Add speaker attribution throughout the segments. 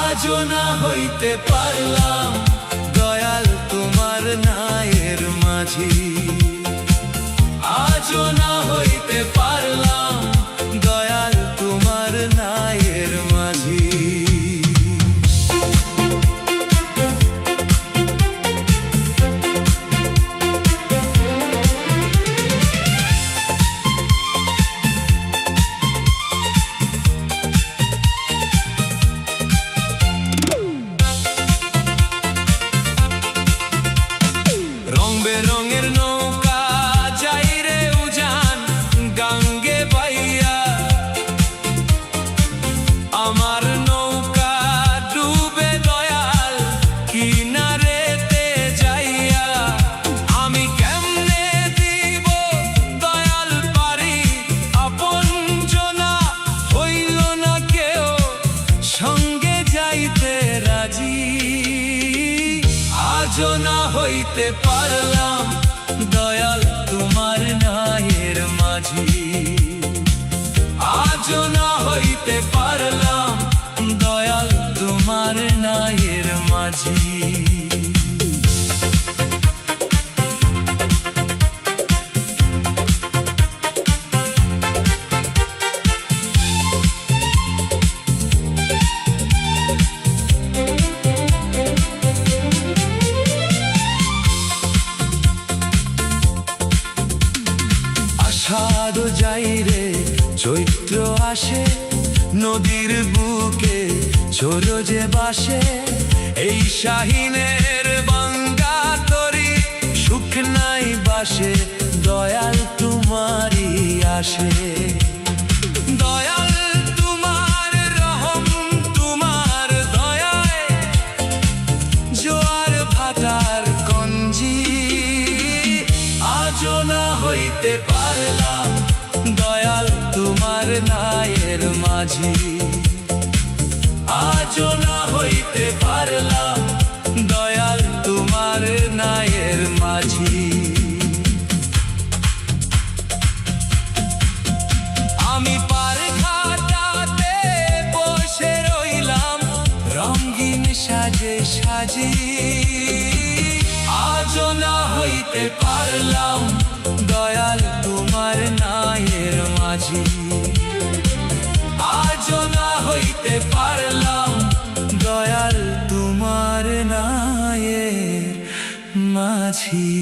Speaker 1: আজও না হইতে পারলাম দয়াল তোমার নায়ের মাঝি, আজও না হইতে পারলাম দয়াল তোমার নায়ের মাঝি। রঙের নৌকা যাই রে উজান গাঙ্গে বাইয়া, আমার নৌকা ডুবে দয়াল কিনারেতে যাইয়া। আমি কেমনে দিব দয়াল পারি, আপন জনা হইল না কেউ সঙ্গে যাইতে রাজি। আজও না হইতে পারলাম দয়াল তোমার নায়ের মাঝি, আজও না হইতে পারলাম দয়াল তোমার নায়ের মাঝি। আষাঢ় যাই রে চৈত্র আসে, নদীর বুকে ছোড়ো যে বাসে, এই শাহিনের বাঙ্গা তরি সুখ নাই বাসে দয়াল তোমারই আসে। দয়াল তোমার রহম তোমার দয়ায় জোয়ার ভাটার কঞ্জি, আজও না হইতে পারলাম দয়াল তোমার নায়ের মাঝি, আজও না হইতে পারলাম দয়াল তোমার নায়ের মাঝি। আমি পার ঘাটাতে বসে রইলাম রঙিন সাজে সাজি, আজও না হইতে পারলাম দয়াল তোমার নায়ের মাঝি, আজও না হইতে পারলাম দয়াল তোমার নায়ের মাঝি।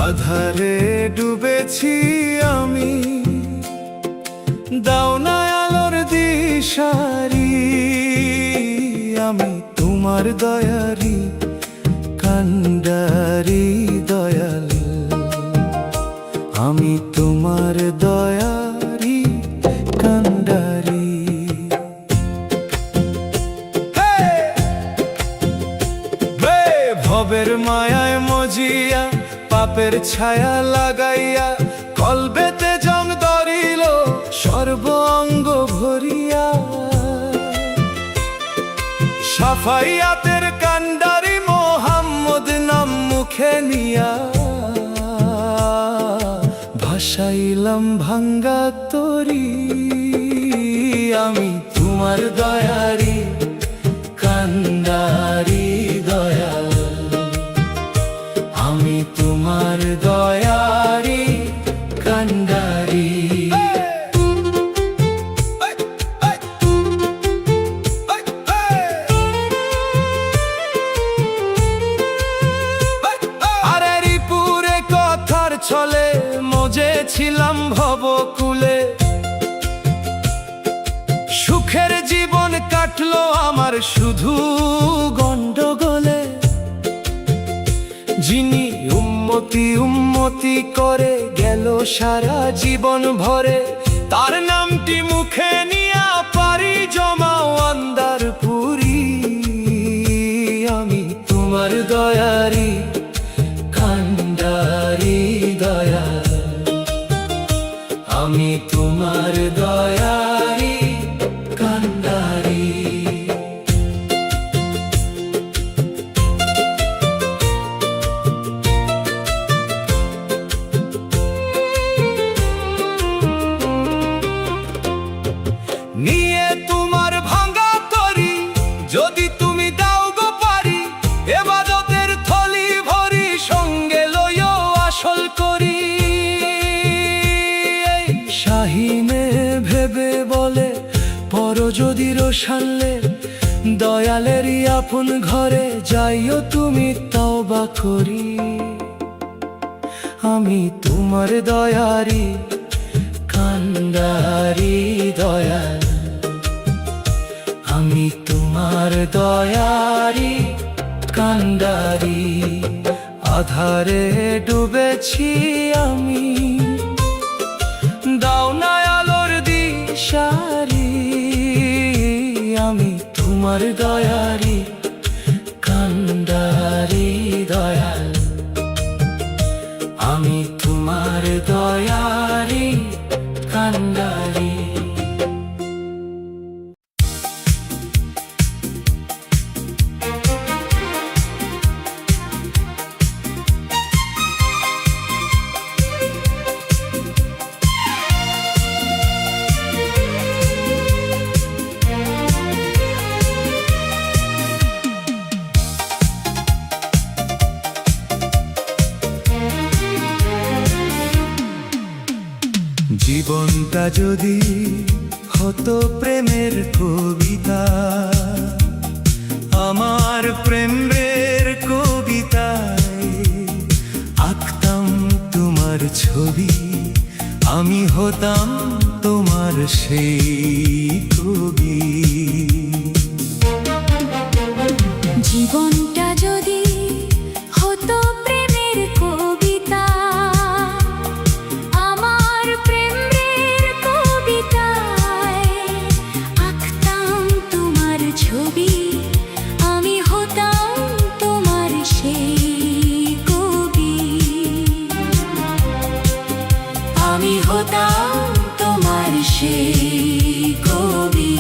Speaker 1: আধারে ডুবেছি আমি, দাও না আলোর দিশারি, আমি তোমার দয়ারি কান্ডারি দয়াল, আমি তোমার দয়ারি কান্ডারি। ভবের মায়ায় মজিয়া পাপের ছায়া লাগাইয়া, কলবেতে জং ধরিল সর্ব অঙ্গ ভরিয়া, সাফাইয়াতের কান্ডারি মোহাম্মদ নাম মুখে নিয়া, ভাসাইলাম ভাঙ্গা তরি, আমি তোমার দয়ারি কান্ডারি দয়াল, আমি তোমার দয়ারি কান্ডারি। আরে রিপুরে কথার ছলে মজেছিলাম ভবকুলে, সুখের জীবন কাটলো আমার শুধু গন্ডগোলে। যিনি উম্মতি উম্মতি করে গেল সারা জীবন ভরে, তার নামটি মুখে নিয়া পারি জমাও আন্দারপুরি। আমি তোমার দয়ারি কান্ডারি দয়াল, আমি তোমার দয়ারি কান্ডারি। নিয়ে তোমার ভাঙা তরি যদি তুমি দাও গো পারি, এবাদতের থলি ভরি সঙ্গে লইও আসল করি। শাহিনে ভেবে বলে পর যদি রোশানলে, দয়ালেরই আপন ঘরে যাইও তুমি তওবা করি। আমি তোমার দয়ারি কান্ডারি দয়াল, আমি তোমার দয়ারি কান্ডারি। আধারে ডুবেছি আমি, দাও না আলোর দিশারি। আমি তোমার দয়ারি কান্ডারি দয়াল, আমি তোমার দয়ারি কান্ডারি। জীবনটা যদি হতো প্রেমের কবিতা, আমার প্রেমের কবিতায় আঁকতাম তোমার ছবি, আমি হতাম তোমার সেই কবি।
Speaker 2: জীবনটা যদি হতো প্রেমের কবিতা, আমার প্রেমের কবিতায় আঁকতাম তোমার ছবি, আমি হতাম তোমার সেই কবি। আমি হতাম তোমার সেই কবি।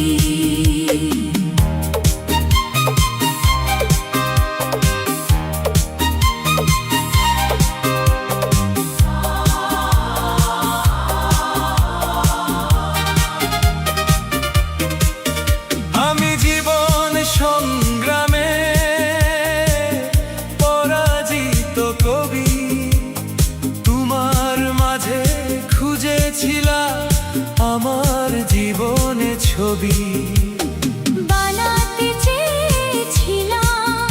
Speaker 1: আমি জীবন সংগ্রামে পরাজিত কবি, তোমার মাঝে খুঁজেছিলাম আমার জীবনে ছবি।
Speaker 2: বানাতে চেয়েছিলাম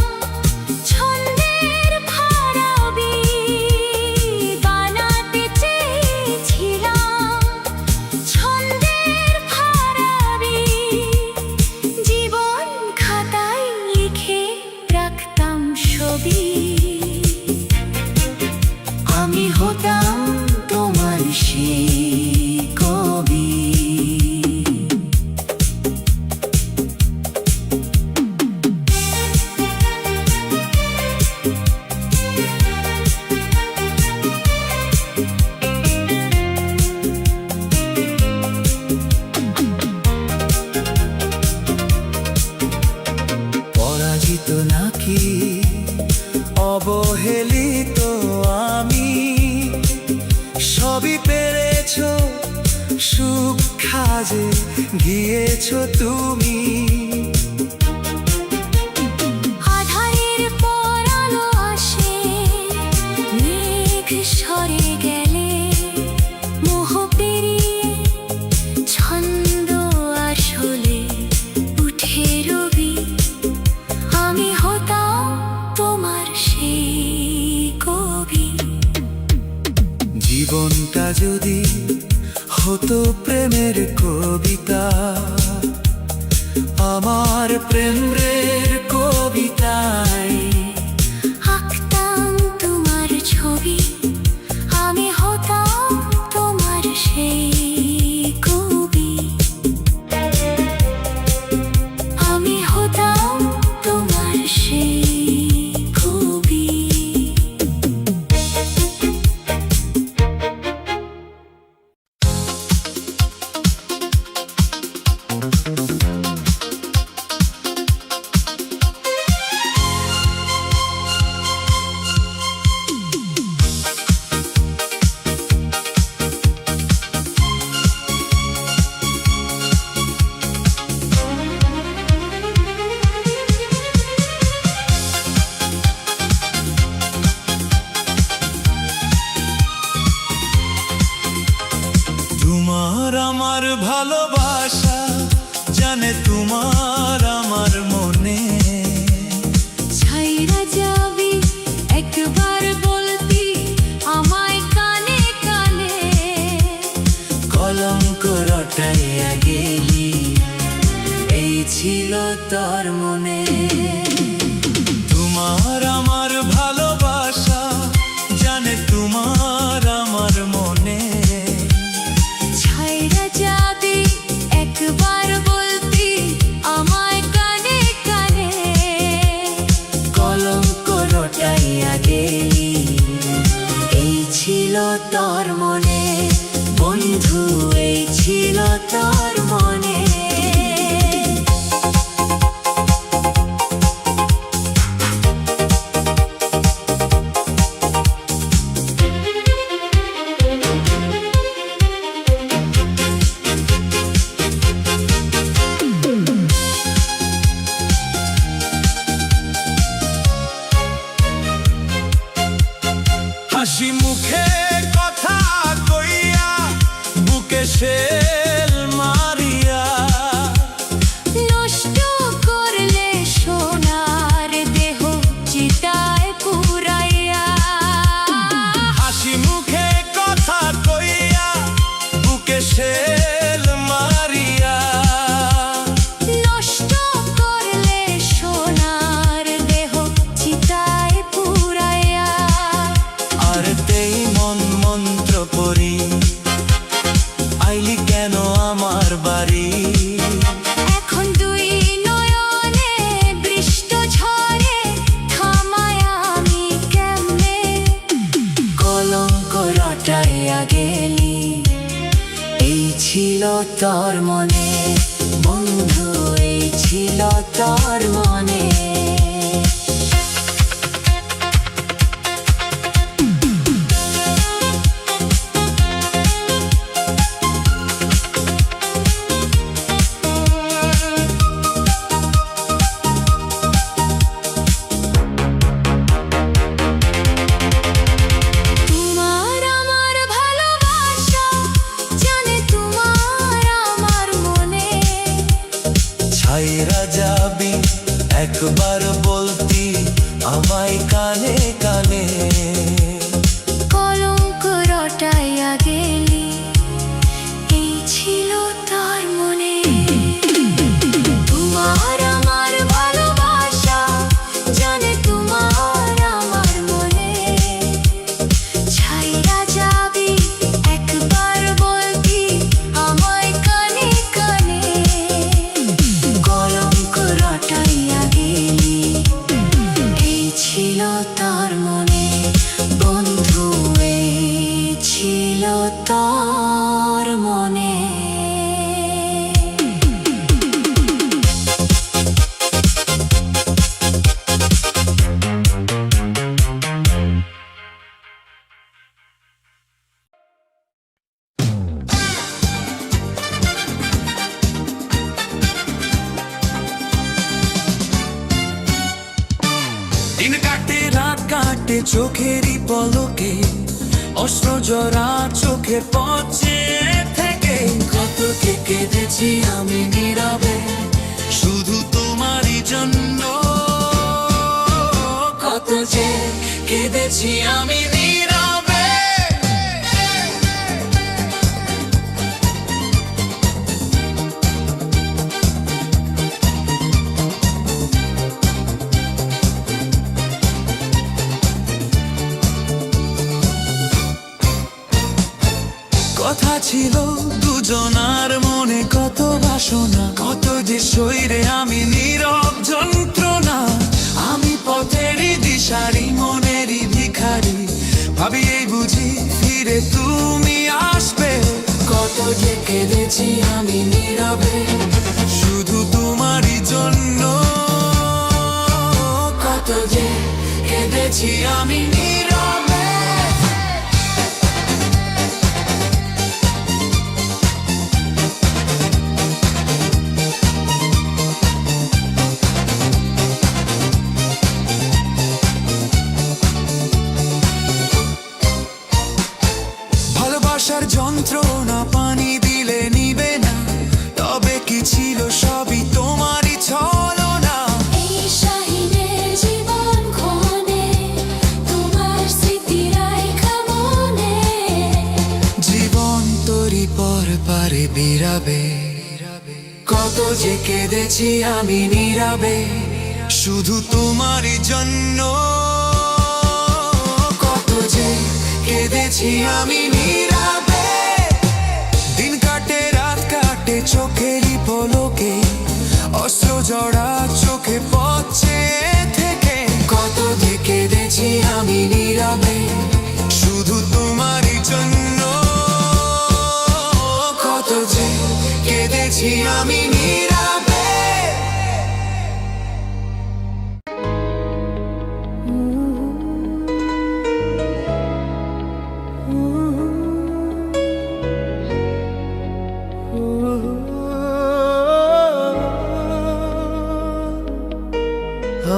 Speaker 2: ছন্দের ফারাবি, বানাতে চেয়েছিলাম ছন্দের ফারাবি। জীবন খাতায় লিখে রাখতাম ছবি, আমি হতাম তোমার সেই কবি।
Speaker 1: পরাজিত নাকি অবহেলিত আমি, সবই পেরেছো সুখ খাজে গিয়েছো তুমি।
Speaker 2: আধারের পর আলো আসে, মেঘ সরে গেলে
Speaker 1: জীবনটা যদি হতো প্রেমের কবিতা, আমার প্রেমের কবিতায়
Speaker 2: আঁকতাম তোমার ছবি, আমি হতাম তোমার সেই কবি, আমি হতাম তোমার সেই কবি।
Speaker 1: তোমার আমার ভালোবাসা জানে তোমার আমার মনে,
Speaker 2: ছাইরা যাবি একবার বলতি আমায় কানে কানে,
Speaker 1: কলঙ্ক রটাইয়া গেলি এই ছিল তোর মনে। তোমার আমার ভালোবাসা জানে তোমার আমার মনে,
Speaker 2: ছাইরা যাবি একবার বলতি আমায় কানে কানে,
Speaker 1: কলঙ্ক রটাইয়া গেলি এই ছিল তোর মনে, বন্ধু এই ছিল তোর মনে। হাসি মুখে কথা কইয়া বুকে শেল মারিয়া,
Speaker 2: নষ্ট করলে সোনার দেহ চিতায় পুরাইয়া,
Speaker 1: হাসি মুখে কথা কইয়া বুকে শেল মারিয়া,
Speaker 2: নষ্ট করলে সোনার দেহ চিতায় পুরাইয়া,
Speaker 1: আর তেই মন মন্ত্র পড়ি আইলি কেন আমার বাড়ি।
Speaker 2: এখন দুই নয়নে বৃষ্ট ঝরে থামায় আমি কেমনে,
Speaker 1: কলঙ্ক রটাইয়া গেলি এই ছিল তোর মনে, বন্ধু এই ছিল তোর মনে।
Speaker 2: তোমার আমার ভালোবাসা জানে তোমার আমার মনে,
Speaker 1: ছাইরা যাবি একবার বলতি আমায় কানে কানে,
Speaker 2: কলঙ্ক রটাইয়া গেলি এই ছিল তার মনে। তোমার আমার ভালোবাসা জানে তোমার আমার মনে, ছাইরা যাবি একবার বলতি আমায় কানে কানে,
Speaker 1: কলঙ্ক
Speaker 2: রটাইয়া গেলি এই ছিল তার মনে, বন্ধু এই ছিল তার মনে। দিন কাটে রাত কাটে চোখেরই পলকে, অস্ত্র জরা চোখে পচে থেকে, কত কে কেঁদেছি আমি নীরবে শুধু তোমারই জন্য, কত যে কেঁদেছি আমি নীরবে কথা ছিল দুজনার মনে, কত বাসনা, কত যে শরীরে আমি নীরব যন্ত্রণা। আমি পথেরই দিশারি, মনেরই ভিখারি, ভাবি এই বুঝি ফিরে তুমি আসবে। কত যে কেঁদেছি আমি নীরবে, শুধু তোমারই জন্য। কত যে কেঁদেছি আমি নীরবে। ভালোবাসার যন্ত্রণা পানি দিলে নিবে না, তবে কি ছিল সবই তোমারই ছলনা।
Speaker 3: এই শাহিনের জীবন ক্ষণে তোমার স্মৃতি রাইখা মনে।
Speaker 2: জীবন তোরই পর পারে বিরাবে, কত যে কেঁদেছি আমি নীরবে, শুধু তোমারই জন্য। কত যে কেঁদেছি আমি নীরবে। দিন কাটে রাত কাটে চোখেরই পলকে, অস্ত্র জড়া চোখে পথে থেকে। কত যে কেঁদেছি আমি নীরবে, শুধু তোমারই জন্য। কত যে কেঁদেছি আমি নীরবে।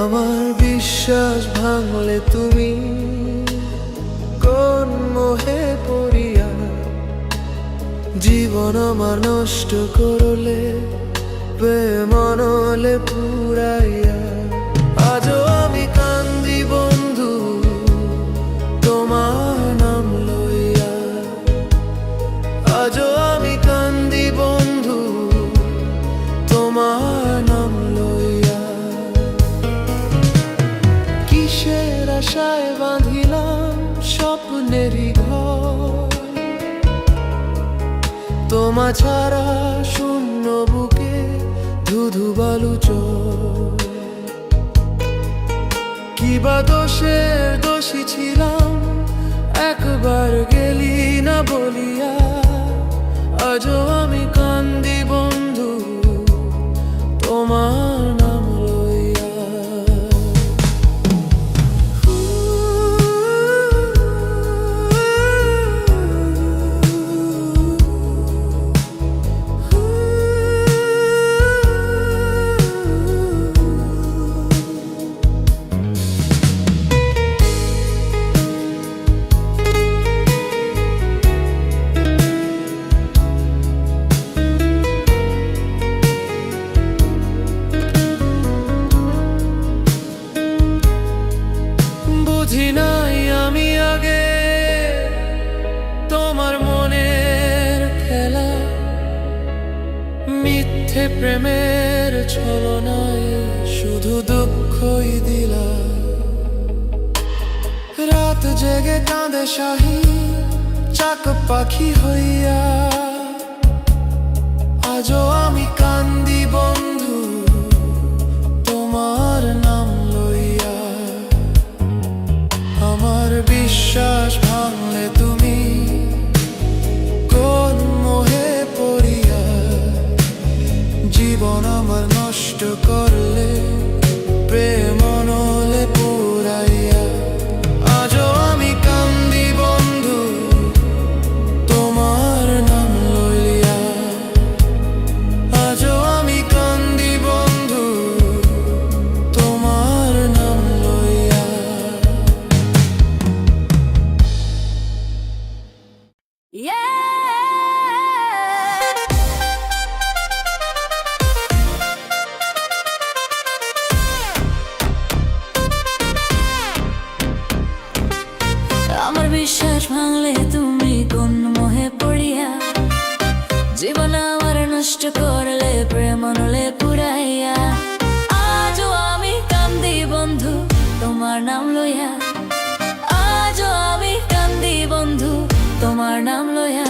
Speaker 1: আমার বিশ্বাস ভাঙলে তুমি কোন মোহে পড়িয়া, জীবন আমার নষ্ট করলে বেমনলে পুরাইয়া। আজও আমি কান্দি বন্ধু তোমার নাম লইয়া, আজও আমি কান্দি বন্ধু তোমার নাম লইয়া। কিসের আশায় বাঁধিলাম স্বপ্নেরই ঘর, তোমা ছাড়া শূন্য বুকে ধুধু বালু চর। কিবা দোষের দোষী ছিলাম একবার গেলি না বলিয়া, আজও আমি কান্দি বন্ধু তোমার নাম লইয়া। বুঝি নাই আমি আগে তোমার মনের খেলা, মিথ্যে প্রেমের ছলনায় শুধু দুঃখই দিলা। রাত জেগে কাঁদে শাহী চাক পাখি হইয়া, আজও আমি কান্দি বন্ধু তোমার নাম লইয়া। আমার বিশ্বাস ভাঙলে তুমি কোন মোহে পড়িয়া, জীবন আমার নষ্ট করলে প্রেম নলে পুরাইয়া। আজও আমি কান্দি বন্ধু তোমার নাম লইয়া, আজও আমি কান্দি বন্ধু তোমার নাম লইয়া।
Speaker 3: আমার বিশ্বাস ভাঙলে তুমি কোন মোহে পড়িয়া, জীবন আমার নষ্ট করলে প্রেম নলে পুরাইয়া। আজও আমি কান্দি বন্ধু তোমার নাম লইয়া, আজও আমি কান্দি বন্ধু তোমার নাম লইয়া।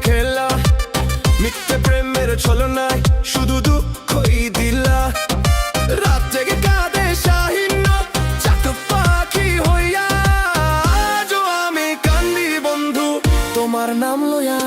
Speaker 1: খেলা মিথ্যে প্রেমের ছলনায় শুধু দুঃখই দিলা রাত জেগে কাঁদে শাহিন চাক পাখি হইয়া আজও আমি কান্দি বন্ধু তোমার নাম লইয়া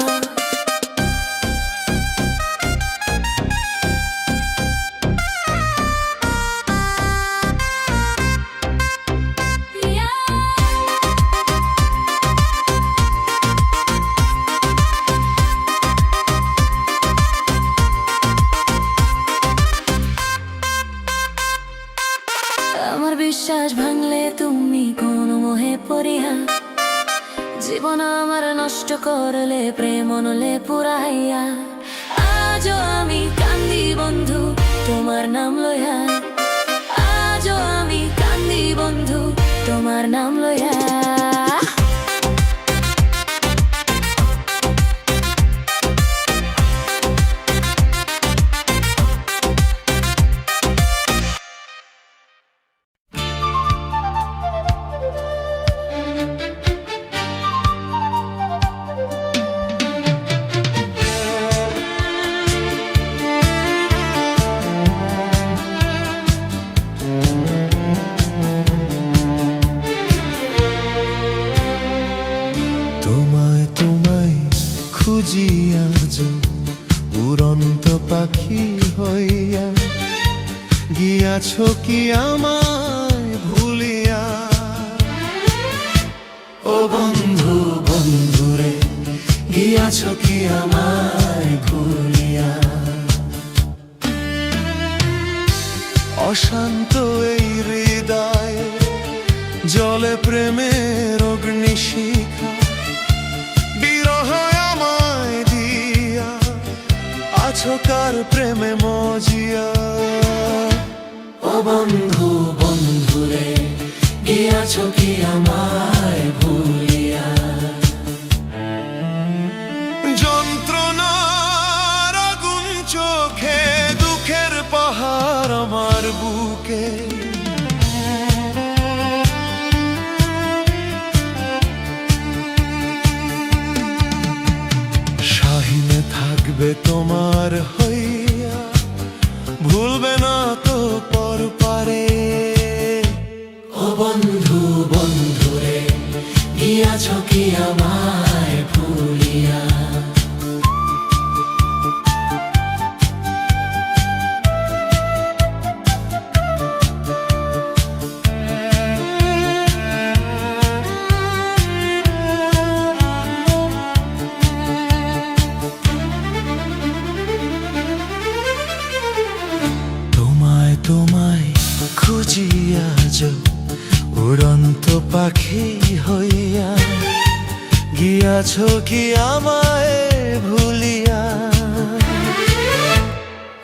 Speaker 3: আমার বিশ্বাস ভাঙলে তুমি কোন মোহে পড়িয়া জীবন আমার নষ্ট করলে প্রেম নলে পুরাইয়া আজও আমি কান্দি বন্ধু তোমার নাম লইয়া আজও আমি কান্দি বন্ধু তোমার নাম লইয়া
Speaker 2: তোমায় তোমায় খুঁজিয়া যে উড়ন্ত পাখি হইয়া গিয়াছ কি আমায় ভুলিয়া ও বন্ধু বন্ধুরে গিয়াছ কি আমায় ভুলিয়া অশান্ত এই হৃদয় জলে প্রেমের অগ্নিশিখা বিরহ আমায় দিয়া আছো কার প্রেমে মজিয়া ও বন্ধু বন্ধুরে গিয়াছ কি আমায় ভুলিয়া যন্ত্রণার আগুন চোখে দুঃখের পাহাড় আমার বুকে শাহিনে থাকবে তোমার হইয়া ভুলবে না তো পর পারে ও বন্ধু বন্ধুরে গিয়াছ কি আমায় ভুলিয়া তোমায় তোমায় খুঁজিয়া যে উড়ন্ত পাখি হইয়া গিয়াছ কি আমায় ভুলিয়া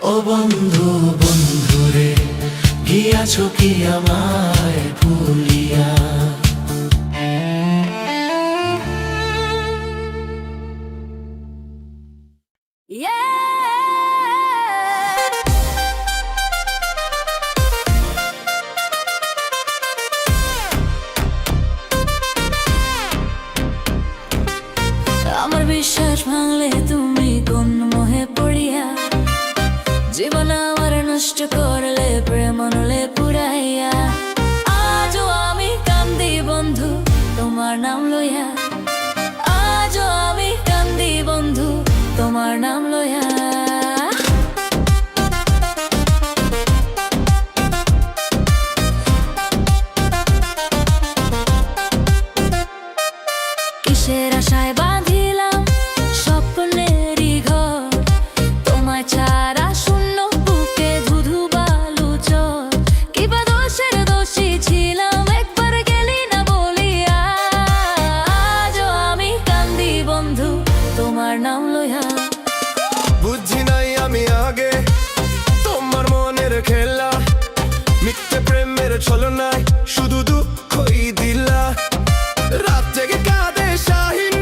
Speaker 2: ও বন্ধু বন্ধুরে গিয়াছ কি আমায় ভুলিয়া
Speaker 3: আমার বিশ্বাস ভাঙলে তুমি কোন মোহে পড়িয়া জীবন আমার নষ্ট করলে প্রেম নলে পুরাইয়া আজও আমি কান্দি বন্ধু তোমার নাম লইয়া আজও আমি কান্দি বন্ধু তোমার নাম লইয়া কিসের আশায় বাঁধিলাম স্বপ্নেরই ঘর তোমায় ছাড়া শূন্য বুকে ধুধু বালু চর কিবা দোষের দোষী ছিলাম একবার গেলি না বলিয়া আজও আমি কান্দি বন্ধু তোমার নাম লইয়া
Speaker 1: বুঝি নাই আমি আগে তোমার মনের খেলা মিথ্যে প্রেমের ছলনায় শুধু দুঃখই দিলা রাত জেগে কাঁদে শাহিন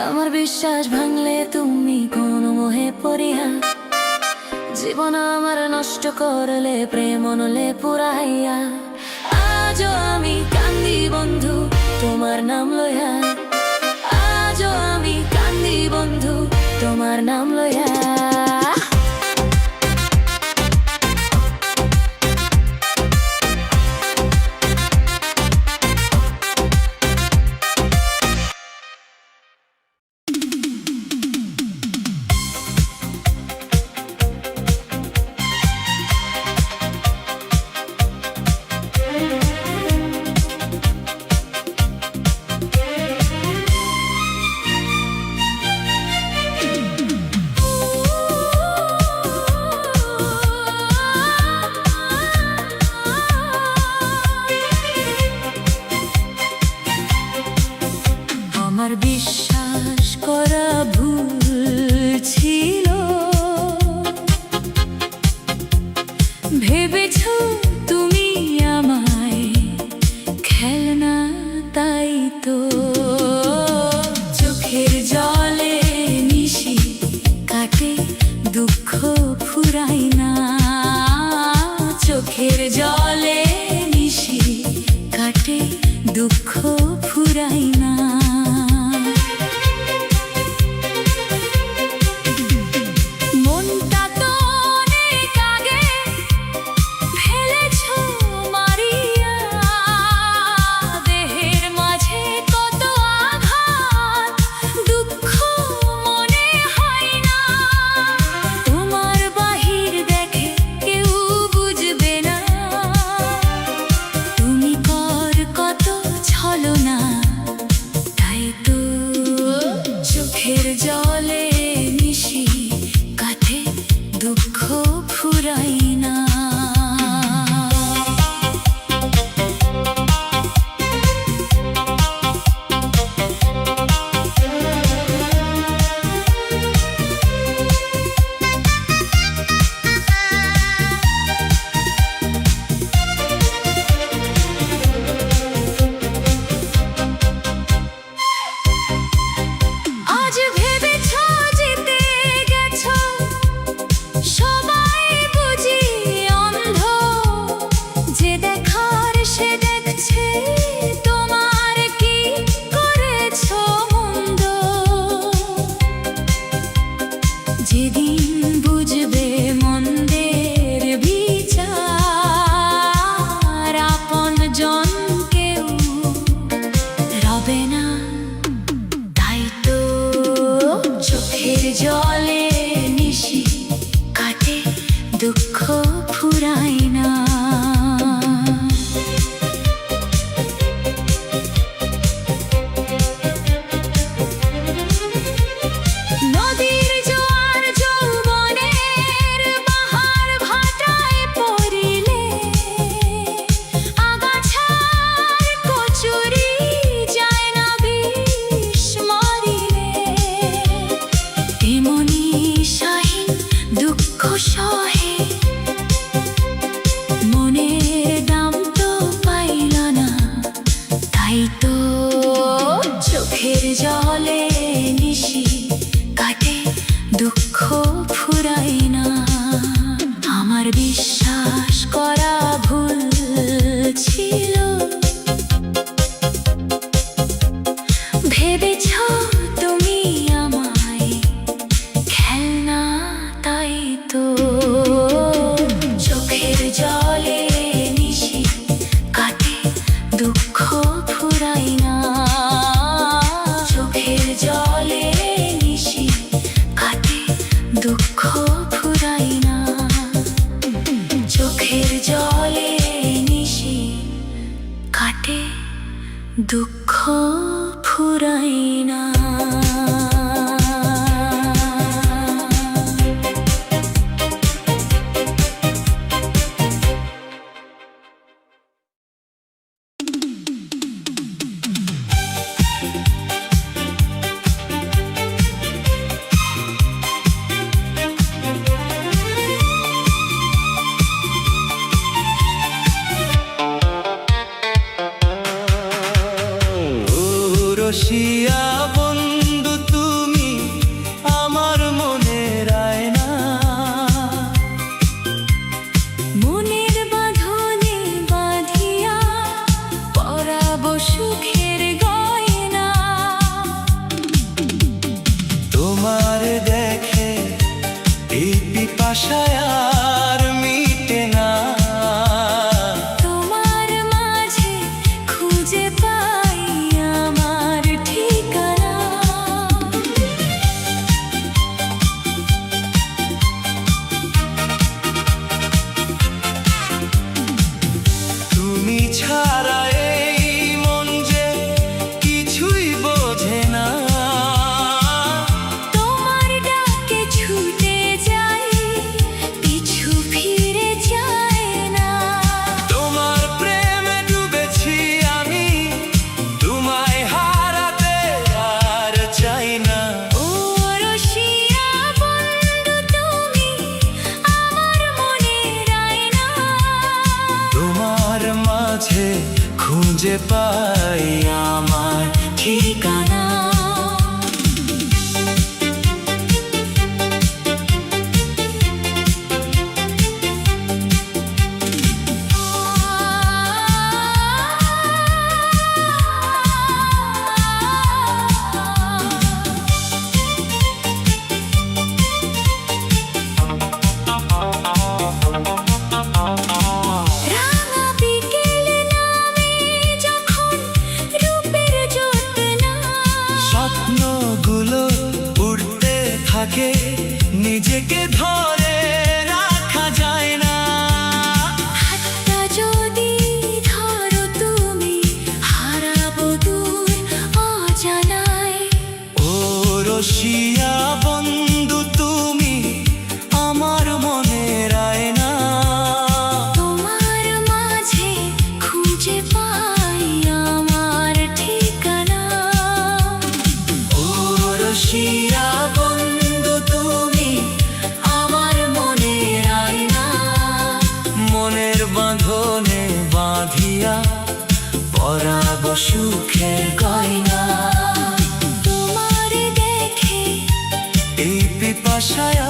Speaker 3: আমার বিশ্বাস ভাঙলে তুমি কোন মোহে পড়িয়া, জীবন আমার নষ্ট করলে প্রেম অনলে পুরাইয়া। আজও আমি কান্দি বন্ধু তোমার নাম লইয়া, আজও আমি কান্দি বন্ধু তোমার নাম লইয়া। আমার বিশ্বাস করা ভুল ছিল, ভেবেছ তুমি আমায় খেলনা, তাই তো চোখের জলে নিশি কাটে দুঃখ ফুরাই না, চোখের জলে নিশি কাটে দুঃখ ফুরাই না। চোখের জলে নিশি কাটে দুঃখ ফুরাই না। যেদিন বুঝবে মন্দের বিচার, আপন জন কেউ রবে না, তাই তো চোখের জলে নিশি কাটে দুঃখ ফুরাই না। চোখের জলে নিশি কাটে দুঃখ ফুরাই না। আমার বিশ্বাস করা ভুল ছিল, ভেবেছ তুমি আমায় খেলনা, তাই তো চোখের জলে নিশি কাটে দুঃখ ফুরাই না, চোখের জলে নিশি কাটে
Speaker 2: পিপাসায় আর মিটে না।
Speaker 3: তোমার মাঝে খুঁজে পাই আমার ঠিকানা।
Speaker 2: তুমি ছাড়া এই মন যে কিছুই বোঝে না।
Speaker 3: তোমার ডাকে ছুটে যাই, পিছু ফিরে যায় না।
Speaker 2: তোমার প্রেমে ডুবেছি আমি, তোমায় হারাতে আর চাই না।
Speaker 3: ও রসিয়া বন্ধু তুমি আমার মনের আয়না।
Speaker 2: তোমার মাঝে খুঁজে পাই আমার ঠিকানা।
Speaker 3: রাঙা বিকেল নামে যখন রূপের জ্যোৎস্না,
Speaker 2: স্বপ্নগুলো উড়তে থাকে, নিজেকে ধরে রাখা যায় না।
Speaker 3: হাতটা যদি ধরো তুমি হারাবো দূর অজানায়।
Speaker 2: ও রসিয়া বন্ধু তুমি আমার মনের আয়না।
Speaker 3: তোমার মাঝে খুঁজে পাই আমার ঠিকানা।
Speaker 2: ও রসিয়া বন্ধু তুমি আমার মনের আয়না। মনের বাঁধনে বাঁধিয়া পরাব সুখের গয়না।
Speaker 3: তোমার দেখে
Speaker 2: এই পিপাসায়